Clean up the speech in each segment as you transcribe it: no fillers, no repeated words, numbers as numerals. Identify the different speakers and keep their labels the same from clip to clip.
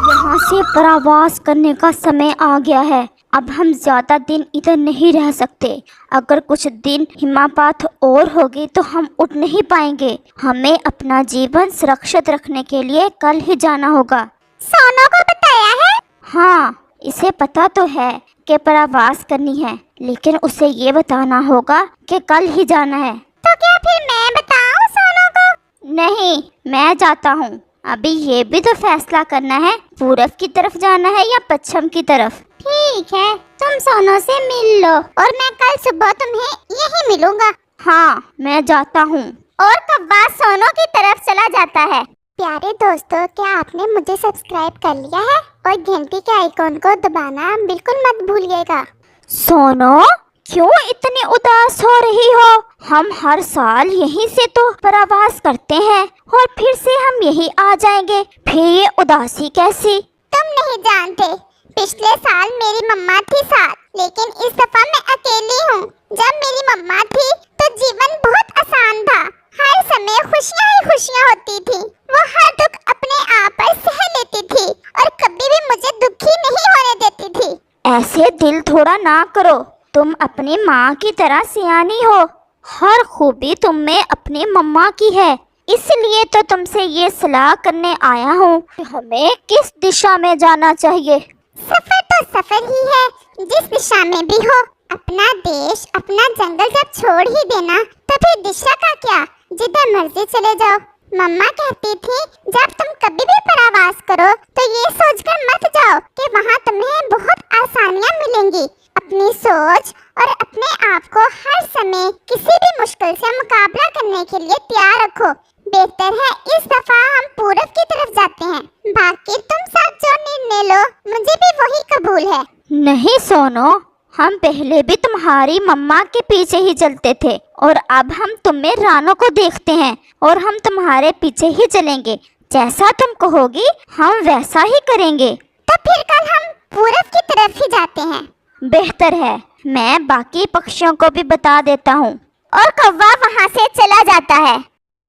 Speaker 1: यहाँ से प्रवास करने का समय आ गया है। अब हम ज़्यादा दिन इधर नहीं रह सकते। अगर कुछ दिन हिमपात और होगी तो हम उठ नहीं पाएंगे। हमें अपना जीवन सुरक्षित रखने के लिए कल ही जाना होगा।
Speaker 2: सोनू को बताया है?
Speaker 1: हाँ, इसे पता तो है कि प्रवास करनी है, लेकिन उसे ये बताना होगा कि कल ही जाना है।
Speaker 2: तो क्या फिर मैं बताऊं सोनू को?
Speaker 1: नहीं, मैं जाता हूँ। अभी ये भी तो फैसला करना है, पूरब की तरफ जाना है या पश्चिम की तरफ।
Speaker 2: ठीक है, तुम सोनू से मिल लो और मैं कल सुबह तुम्हें यहीं मिलूंगा।
Speaker 1: हाँ, मैं जाता हूँ।
Speaker 2: और कव्वा सोनू की तरफ चला जाता है। प्यारे दोस्तों, क्या आपने मुझे सब्सक्राइब कर लिया है? और घंटी के आइकॉन को दबाना बिल्कुल मत भूलिएगा।
Speaker 1: सोनू, क्यों इतनी उदास हो रही हो? हम हर साल यहीं से तो प्रवास करते हैं और फिर से हम यहीं आ जाएंगे, फिर ये उदासी कैसी?
Speaker 2: तुम नहीं जानते, पिछले साल मेरी मम्मा थी साथ, लेकिन इस दफा मैं अकेली हूँ। जब मेरी मम्मा थी तो जीवन बहुत आसान था। हर समय खुशियाँ ही खुशियाँ होती थी। वो हर दुख अपने आप पर सह लेती थी और कभी भी मुझे दुखी नहीं होने देती थी।
Speaker 1: ऐसे दिल थोड़ा ना करो, तुम अपनी माँ की तरह सियानी हो। हर खूबी तुम में अपनी मम्मा की है। इसलिए तो तुमसे ये सलाह करने आया हूँ कि हमें किस दिशा में जाना चाहिए।
Speaker 2: सफर तो सफर ही है, जिस दिशा में भी हो। अपना देश, अपना जंगल जब छोड़ ही देना तो फिर दिशा का क्या, जिधर मर्जी चले जाओ। मम्मा कहती थी जब तुम कभी भी प्रवास करो तो ये सोचकर मत जाओ कि वहाँ तुम्हें बहुत आसानियाँ मिलेंगी। अपनी सोच और अपने आप को हर समय किसी भी मुश्किल से मुकाबला करने के लिए तैयार रखो। बेहतर है इस दफा हम पूरब की तरफ जाते हैं। बाकी तुम सब जो निर्णय लो मुझे भी वही कबूल है।
Speaker 1: नहीं सोनू, हम पहले भी तुम्हारी मम्मा के पीछे ही चलते थे और अब हम तुम्हें रानो को देखते हैं और हम तुम्हारे पीछे ही चलेंगे। जैसा तुम कहोगी हम वैसा ही करेंगे।
Speaker 2: तो फिर कल हम पूरब की तरफ ही जाते हैं।
Speaker 1: बेहतर है, मैं बाकी पक्षियों को भी बता देता हूँ।
Speaker 2: और कौवा वहाँ से चला जाता है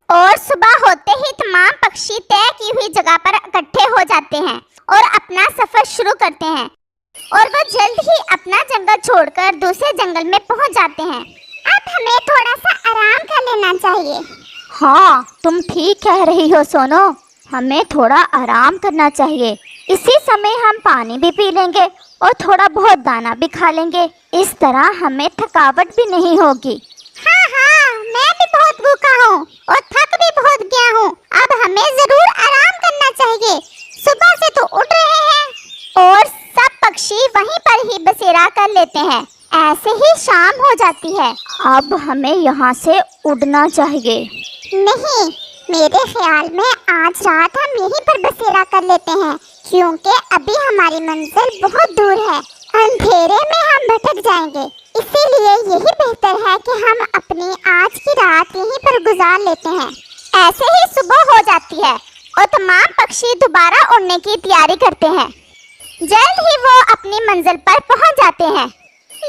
Speaker 2: और सुबह होते ही तमाम पक्षी तय की हुई जगह पर इकट्ठे हो जाते हैं और अपना सफर शुरू करते हैं। और वो जल्द ही अपना जंगल छोड़कर दूसरे जंगल में पहुंच जाते हैं। अब हमें थोड़ा सा आराम कर लेना चाहिए।
Speaker 1: हाँ, तुम ठीक कह रही हो सोनू, हमें थोड़ा आराम करना चाहिए। इसी समय हम पानी भी पी लेंगे और थोड़ा बहुत दाना भी खा लेंगे। इस तरह हमें थकावट भी नहीं होगी।
Speaker 2: हाँ, मैं भी बहुत भूखा हूँ और थक भी बहुत गया हूँ। अब हमें जरूर आराम करना चाहिए। सुबह से तो उठ रहे हैं और सब पक्षी वहीं पर ही बसेरा कर लेते हैं। ऐसे ही शाम हो जाती है।
Speaker 1: अब हमें यहाँ से उड़ना चाहिए।
Speaker 2: नहीं, मेरे ख्याल में आज रात हम यहीं पर बसेरा कर लेते हैं, क्योंकि अभी हमारी मंजिल बहुत दूर है। अंधेरे में हम भटक जाएंगे। इसीलिए यही बेहतर है कि हम अपनी आज की रात यहीं पर गुजार लेते हैं। ऐसे ही सुबह हो जाती है और तमाम पक्षी दोबारा उड़ने की तैयारी करते हैं। जल्द ही वो अपनी मंजिल पर पहुंच जाते हैं।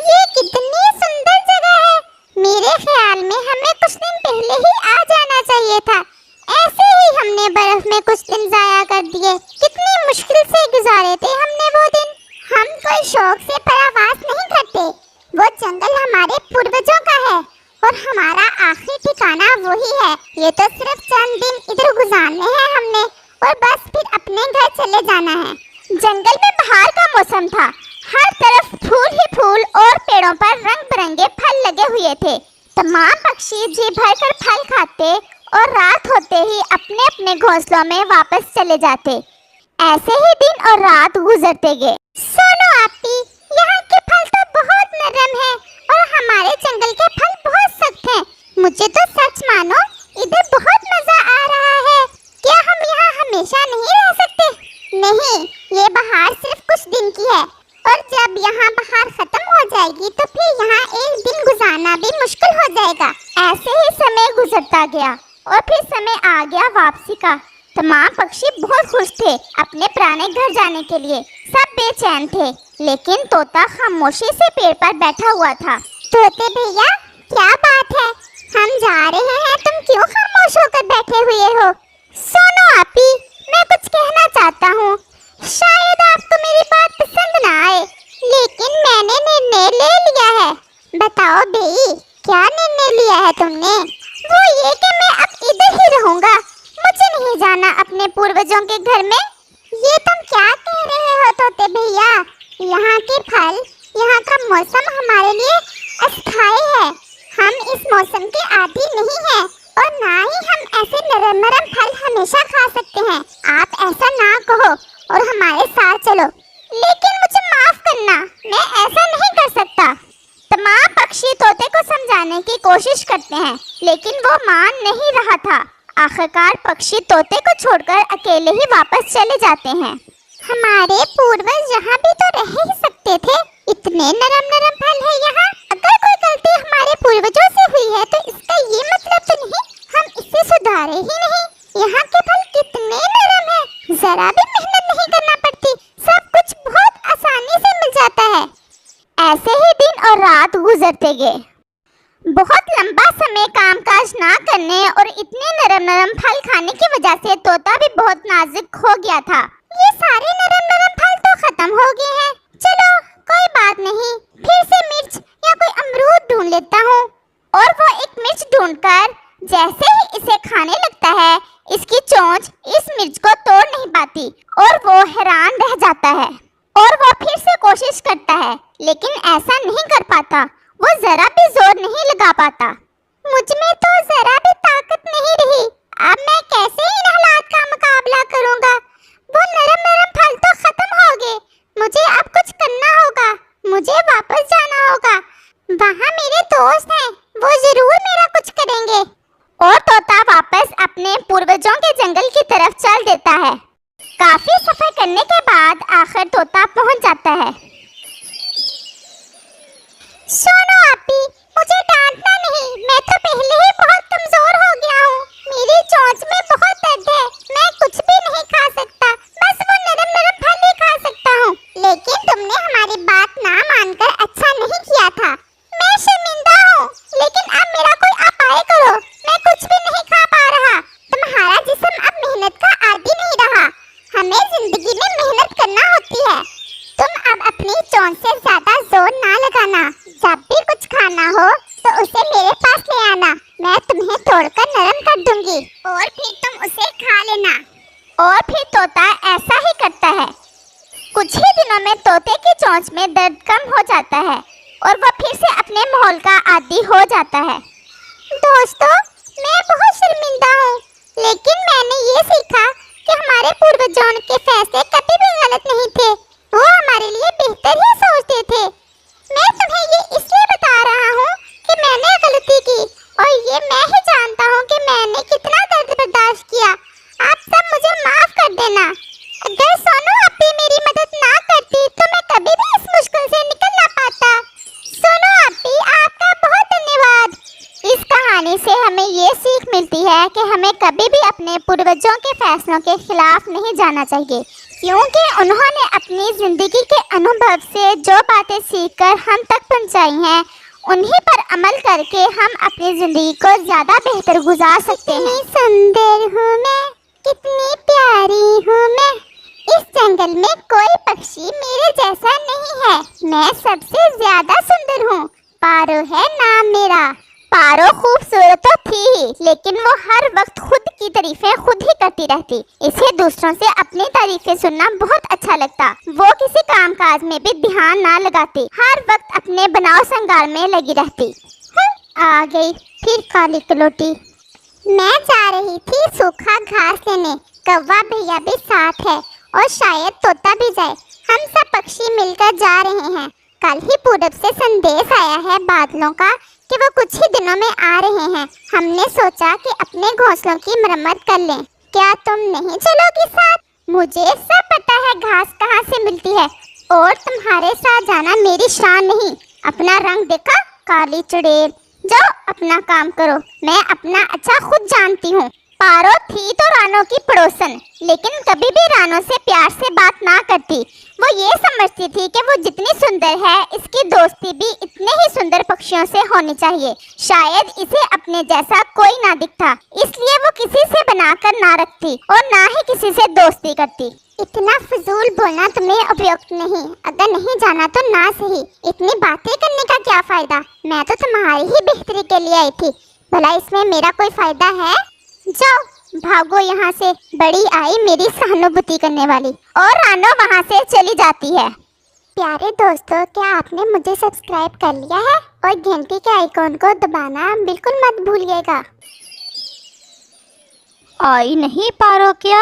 Speaker 2: ये कितनी सुंदर जगह है। मेरे ख्याल में हमें कुछ दिन पहले ही आ जाना चाहिए था। ऐसे ही हमने बर्फ में कुछ दिन जाया कर दिए। कितनी मुश्किल से गुजारे थे हमने वो दिन। हम कोई शौक से प्रवास नहीं करते। वो जंगल हमारे पूर्वजों का है और हमारा आखिरी ठिकाना वही है। ये तो सिर्फ चंद दिन इधर गुजारने हैं हमने और बस फिर अपने घर चले जाना है। जंगल में बहार का मौसम था। हर तरफ फूल ही फूल और पेड़ों पर रंग बिरंगे फल लगे हुए थे। तमाम पक्षी जी भरकर फल खाते और रात होते ही अपने अपने घोंसलों में वापस चले जाते। ऐसे ही दिन और रात गुजरते गए। सोनू आपी, यहाँ के फल तो बहुत नरम हैं और हमारे जंगल के फल बहुत सख्त हैं। मुझे तो सच मानो इधर बहुत मजा आ रहा है। क्या हम यहाँ हमेशा नहीं रह सकते? नहीं, ये बहार सिर्फ कुछ दिन की है और जब यहाँ बहार खत्म हो जाएगी तो फिर यहाँ एक दिन गुजारना भी मुश्किल हो जाएगा। ऐसे ही समय गुजरता गया और फिर समय आ गया वापसी का। तमाम पक्षी बहुत खुश थे अपने पुराने घर जाने के लिए। सब बेचैन थे, लेकिन तोता खामोशी से पेड़ पर बैठा हुआ था। तोते भैया, क्या बात है? हम जा रहे हैं, तुम क्यों खामोश होकर बैठे हुए हो। सुनो आपी, मैं कुछ कहना चाहता हूँ। शायद आपको मेरी बात पसंद ना आए, लेकिन मैंने निर्णय ले लिया है। बताओ बेई, क्या निर्णय लिया है तुमने? वो ये कि मैं अब इधर ही रहूंगा, मुझे नहीं जाना अपने पूर्वजों के घर में। ये तुम क्या कह रहे हो तोते भैया? यहाँ के फल, यहाँ का मौसम हमारे लिए अस्थायी है। हम इस मौसम के आदी नहीं हैं और ना ही हम ऐसे नरम नरम फल हमेशा खा सकते हैं। आप ऐसा ना कहो और हमारे साथ चलो। लेकिन मुझे माफ करना, मैं ऐसा नहीं कर सकता। तमाम पक्षी तोते को समझाने की कोशिश करते हैं, लेकिन वो मान नहीं रहा था। आखिरकार पक्षी तोते को छोड़कर अकेले ही वापस चले जाते हैं। हमारे पूर्वज यहाँ भी तो रह ही सकते थे। इतने नरम नरम फल है यहाँ। अगर कोई गलती हमारे पूर्वजों से हुई है तो इसका ये मतलब तो नहीं हम इसे सुधारे ही नहीं। यहाँ के फल कितने नरम है, जरा भी मेहनत नहीं करना पड़ती, सब कुछ बहुत आसानी से मिल जाता है। ऐसे ही दिन और रात गुजरते गए। बहुत लंबा समय कामकाज ना करने और इतने नरम नरम फल खाने की वजह से तोता भी बहुत नाजुक हो गया था। ये सारे नरम नरम फल तो खत्म हो गए हैं। चलो कोई बात नहीं, फिर से मिर्च या कोई अमरूद ढूंढ लेता हूँ। और वो एक मिर्च ढूंढकर जैसे ही इसे खाने लगता है, इसकी चोंच इस मिर्च को तोड़ नहीं पाती और वो हैरान रह जाता है। और वो फिर से कोशिश करता है, लेकिन ऐसा नहीं कर पाता। वो जरा भी जोर नहीं लगा पाता। मुझ में तो जरा भी ताकत नहीं रही। अब मैं कैसे इन हालात का मुकाबला करूंगा? वो नरम नरम फल तो खत्म हो गए। मुझे अब कुछ करना होगा। मुझे वापस जाना होगा। वहाँ मेरे दोस्त हैं, वो जरूर मेरा कुछ करेंगे। और तोता वापस अपने पूर्वजों के जंगल की तरफ चल देता है। काफी सफर करने के बाद आखिर तोता पहुँच जाता है। सुनो आपी, मुझे डांटना नहीं, मैं तो पहले ही बहुत कमजोर हो गया हूँ। मेरी चोंच में बहुत दर्द है, मैं कुछ भी नहीं खा सकता, बस वो नरम नरम फल ही खा सकता हूँ। लेकिन तुमने हमारी बात ना मानकर अच्छा नहीं किया था। मैं शर्मिंदा हूँ, लेकिन अब मेरा कोई उपाय करो। मैं कुछ भी नहीं खा पा रहा। तुम्हारा जिस्म अब मेहनत का आदी नहीं रहा। हमें जिंदगी में मेहनत करना होती है। तुम अब अपनी चोंच से ज्यादा जोर ना लगाना। जब भी कुछ खाना हो तो उसे मेरे पास ले आना। मैं तुम्हें तोड़कर नरम कर दूंगी और फिर तुम उसे खा लेना। और फिर तोता ऐसा ही करता है। कुछ ही दिनों में तोते की चोंच में दर्द कम हो जाता है और वह फिर से अपने माहौल का आदी हो जाता है। दोस्तों, मैं बहुत शर्मिंदा हूँ, लेकिन मैंने ये सीखा कि हमारे पूर्वजों के फैसले कभी भी गलत नहीं थे। वो हमारे लिए बेहतर ही सोचते थे। मैं तुम्हें ये इसलिए बता रहा हूँ कि मैंने गलती की और ये मैं ही जानता हूँ कि मैंने कितना दर्द बर्दाश्त किया। आप सब मुझे माफ कर देना। अगर सोनू आपी मेरी मदद ना करती तो मैं कभी भी इस मुश्किल से निकल ना पाता। सोनू आपी, आपका बहुत धन्यवाद। इस कहानी से हमें ये सीख मिलती है कि हमें कभी भी अपने पूर्वजों के फैसलों के खिलाफ नहीं जाना चाहिए, क्योंकि उन्होंने अपनी जिंदगी के अनुभव से जो बातें सीखकर हम तक पहुंचाई हैं, उन्हीं पर अमल करके हम अपनी जिंदगी को ज्यादा बेहतर गुजार सकते हैं। कितनी सुंदर हूँ मैं, कितनी प्यारी हूँ मैं। इस जंगल में कोई पक्षी मेरे जैसा नहीं है। मैं सबसे ज्यादा सुंदर हूँ। पारो है नाम मेरा। पारो खूबसूरत तो थी ही, लेकिन वो हर वक्त खुद की तारीफें खुद ही करती रहती। इसे दूसरों से अपनी तारीफें सुनना बहुत अच्छा लगता। वो किसी कामकाज में भी ध्यान ना लगाती, हर वक्त अपने बनाव संगार में लगी रहती। आ गई फिर काली कलोटी। मैं जा रही थी सूखा घास लेने। कौवा भैया भी साथ है और शायद तोता भी जाए। हम सब पक्षी मिलकर जा रहे हैं। कल ही पूरब से संदेश आया है बादलों का कि वो कुछ ही दिनों में आ रहे हैं। हमने सोचा कि अपने घोंसलों की मरम्मत कर लें। क्या तुम नहीं चलोगी साथ? मुझे सब पता है घास कहाँ से मिलती है और तुम्हारे साथ जाना मेरी शान नहीं। अपना रंग देखा, काली चुड़ैल। जाओ अपना काम करो, मैं अपना अच्छा खुद जानती हूँ। पारो थी तो रानो की पड़ोसन, लेकिन कभी भी रानो से प्यार से बात ना करती। वो ये समझती थी कि वो जितनी सुंदर है, इसकी दोस्ती भी इतने ही सुंदर पक्षियों से होनी चाहिए। शायद इसे अपने जैसा कोई ना दिखता, इसलिए वो किसी से बनाकर ना रखती और ना ही किसी से दोस्ती करती। इतना फजूल बोलना तुम्हें उपयुक्त नहीं। अगर नहीं जाना तो ना सही, इतनी बातें करने का क्या फायदा? मैं तो तुम्हारी ही बेहतरी के लिए आई थी, भला इसमें मेरा कोई फायदा है? जाओ भागो यहाँ से, बड़ी आई मेरी सहानुभूति करने वाली। और रानो वहाँ से चली जाती है। प्यारे दोस्तों, क्या आपने मुझे सब्सक्राइब कर लिया है? और घंटी के आइकॉन को दबाना बिल्कुल मत भूलिएगा।
Speaker 1: आई नहीं पारो क्या?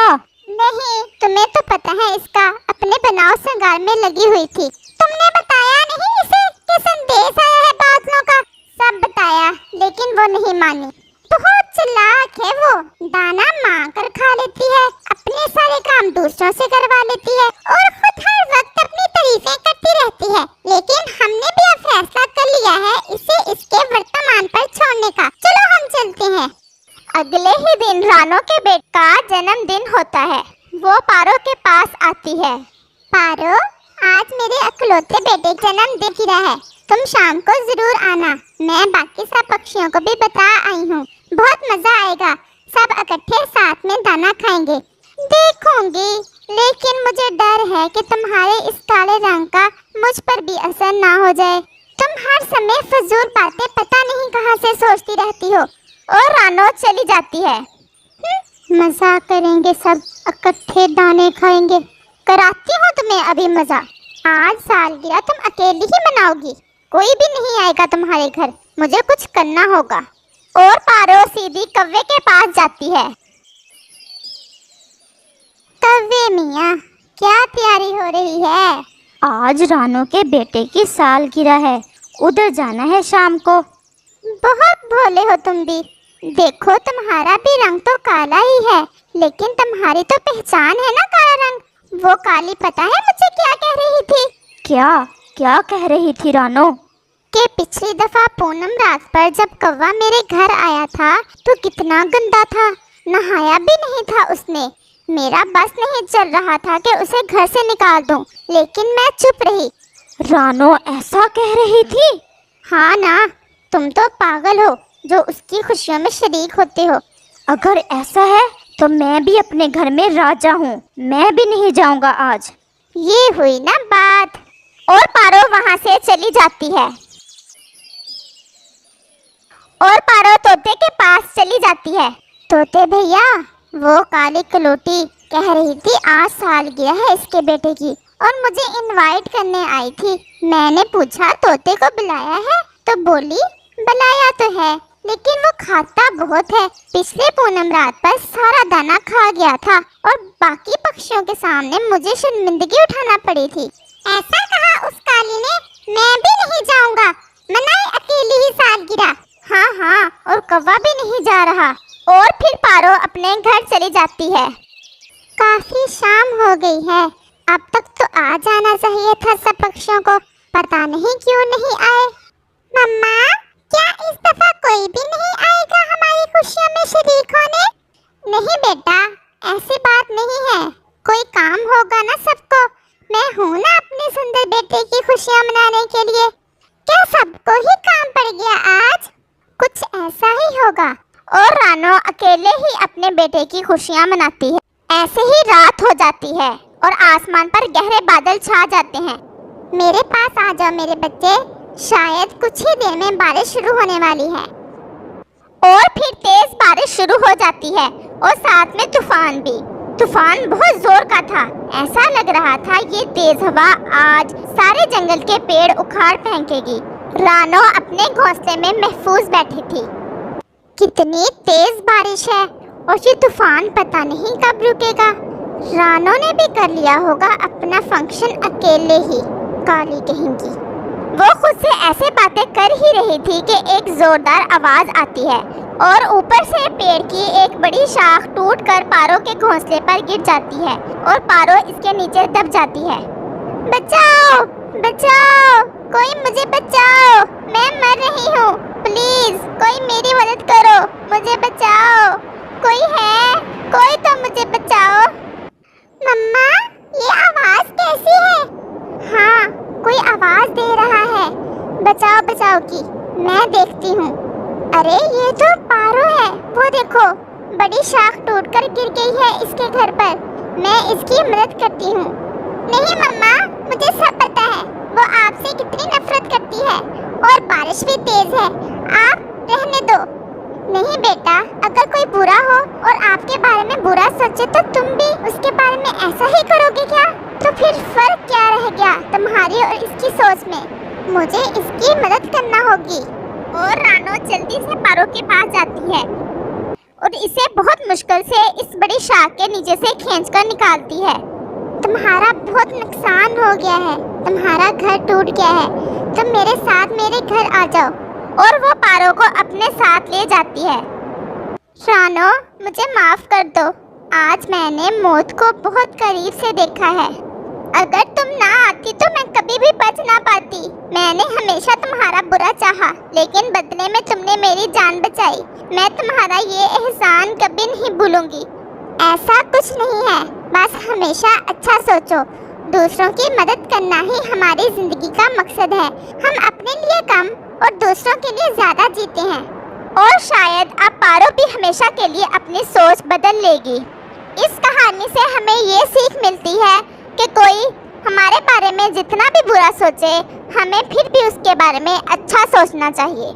Speaker 2: नहीं, तुम्हें तो पता है इसका, अपने बनाव संगार में लगी हुई थी। तुमने बताया नहीं इसे कि संदेश आया है बादलों का? सब बताया, लेकिन वो नहीं मानी। बहुत चालाक है वो, दाना मांग कर खा लेती है, अपने सारे काम दूसरों से करवा लेती है और खुद हर वक्त अपनी तारीफें करती रहती है। लेकिन हमने भी अब फैसला कर लिया है इसे इसके वर्तमान पर छोड़ने का। चलो हम चलते हैं। अगले ही दिन रानो के बेटे का जन्मदिन होता है। वो पारो के पास आती है। पारो, आज मेरे अकलौते बेटे का जन्मदिन की है, तुम शाम को जरूर आना। मैं बाकी सब पक्षियों को भी बता आई हूँ, बहुत मजा आएगा। सब इकट्ठे साथ में दाना खाएंगे। देखूंगी, लेकिन मुझे डर है कि तुम्हारे इस काले रंग का मुझ पर भी असर ना हो जाए। तुम हर समय फजूल बातें पता नहीं कहाँ से सोचती रहती हो। और रानो चली जाती है। मजा करेंगे, सब इकट्ठे दाने खाएंगे। कराती हूँ तुम्हें अभी मजा। आज सालगिरह तुम अकेली ही मनाओगी, कोई भी नहीं आएगा तुम्हारे घर। मुझे कुछ करना होगा। और पारो सीधी कव्वे के पास जाती है। कव्वे मियाँ, क्या तैयारी हो रही है?
Speaker 1: आज रानो के बेटे की सालगिरह है, उधर जाना है शाम को।
Speaker 2: बहुत भोले हो तुम भी। देखो तुम्हारा भी रंग तो काला ही है, लेकिन तुम्हारी तो पहचान है ना काला रंग। वो काली पता है मुझे क्या कह रही थी?
Speaker 1: क्या क्या कह रही थी रानो?
Speaker 2: कि पिछली दफा पूनम रात पर जब कौवा मेरे घर आया था तो कितना गंदा था, नहाया भी नहीं था उसने। मेरा बस नहीं चल रहा था कि उसे घर से निकाल दूं, लेकिन मैं चुप रही।
Speaker 1: रानो ऐसा कह रही थी?
Speaker 2: हाँ ना, तुम तो पागल हो जो उसकी खुशियों में शरीक होते हो।
Speaker 1: अगर ऐसा है तो मैं भी अपने घर में राजा हूँ, मैं भी नहीं जाऊँगा आज।
Speaker 2: ये हुई ना बात। और पारो वहाँ से चली जाती है। और पारो तोते के पास चली जाती है। तोते भैया, वो काली कलोटी कह रही थी आज सालगिरह है इसके बेटे की और मुझे इनवाइट करने आई थी। मैंने पूछा तोते को बुलाया है, तो बोली बुलाया तो है, लेकिन वो खाता बहुत है। पिछले पूनम रात पर सारा दाना खा गया था और बाकी पक्षियों के सामने मुझे शर्मिंदगी उठाना पड़ी थी। ऐसा कहा उस काली ने, मैं भी नहीं जाऊंगा, मनाई अकेली ही सालगिरह। हाँ हाँ, और कौवा भी नहीं जा रहा। और फिर पारो अपने घर चली जाती है। काफी शाम हो गई है, अब तक तो आ जाना चाहिए था सब पक्षियों को, पता नहीं क्यों नहीं आए। मम्मा, क्या इस दफा कोई भी नहीं आएगा हमारी खुशियों में शरीक होने? नहीं बेटा, ऐसी बात नहीं है, कोई काम होगा ना सबको। मैं हूँ ना अपने सुंदर बेटे की खुशियाँ मनाने के लिए। क्या सबको ही काम पड़ गया आज? कुछ ऐसा ही होगा। और रानो अकेले ही अपने बेटे की खुशियाँ मनाती है। ऐसे ही रात हो जाती है और आसमान पर गहरे बादल छा जाते हैं। मेरे पास आ जाओ मेरे बच्चे, शायद कुछ ही देर में बारिश शुरू होने वाली है। और फिर तेज बारिश शुरू हो जाती है और साथ में तूफान भी। तूफान बहुत जोर का था, ऐसा लग रहा था ये तेज हवा आज सारे जंगल के पेड़ उखाड़ फेंकेगी। रानो अपने घोंसले में महफूज बैठी थी। कितनी तेज बारिश है और ये तूफान पता नहीं कब रुकेगा। रानो ने भी कर लिया होगा अपना फंक्शन अकेले ही, काली कहेंगी। वो खुद से ऐसे बातें कर ही रही थी कि एक जोरदार आवाज आती है और ऊपर से पेड़ की एक बड़ी शाख टूटकर पारो के घोंसले पर गिर जाती है और पारो इसके नीचे दब जाती है। बचाओ बचाओ, कोई मुझे बचाओ, मैं मर रही हूँ, प्लीज कोई मेरी मदद करो, मुझे बचाओ, कोई है? देखो, बड़ी शाख टूटकर गिर गई है इसके घर पर। मैं इसकी मदद करती हूँ। नहीं मम्मा, मुझे सब पता है वो आपसे कितनी नफरत करती है और बारिश भी तेज है। आप रहने दो। नहीं बेटा, अगर कोई बुरा हो और आपके बारे में बुरा सोचे तो तुम भी उसके बारे में ऐसा ही करोगे क्या? तो फिर फर्क क्या रह गया तुम्हारी और इसकी सोच में? मुझे इसकी मदद करना होगी। और रानो जल्दी से पारो के पास जाती है और इसे बहुत मुश्किल से इस बड़ी शाख के नीचे से खींचकर निकालती है। तुम्हारा बहुत नुकसान हो गया है, तुम्हारा घर टूट गया है, तुम मेरे साथ मेरे घर आ जाओ। और वो पारो को अपने साथ ले जाती है। रानो, मुझे माफ कर दो। आज मैंने मौत को बहुत करीब से देखा है। अगर तुम ना आती तो मैं कभी भी बच ना पाती। मैंने हमेशा तुम्हारा बुरा चाहा, लेकिन बदले में तुमने मेरी जान बचाई। मैं तुम्हारा ये एहसान कभी नहीं भूलूंगी। ऐसा कुछ नहीं है, बस हमेशा अच्छा सोचो। दूसरों की मदद करना ही हमारी जिंदगी का मकसद है। हम अपने लिए कम और दूसरों के लिए ज्यादा जीते हैं। और शायद अब पारो भी हमेशा के लिए अपनी सोच बदल लेगी। इस कहानी से हमें ये सीख मिलती है कि कोई हमारे बारे में जितना भी बुरा सोचे, हमें फिर भी उसके बारे में अच्छा सोचना चाहिए।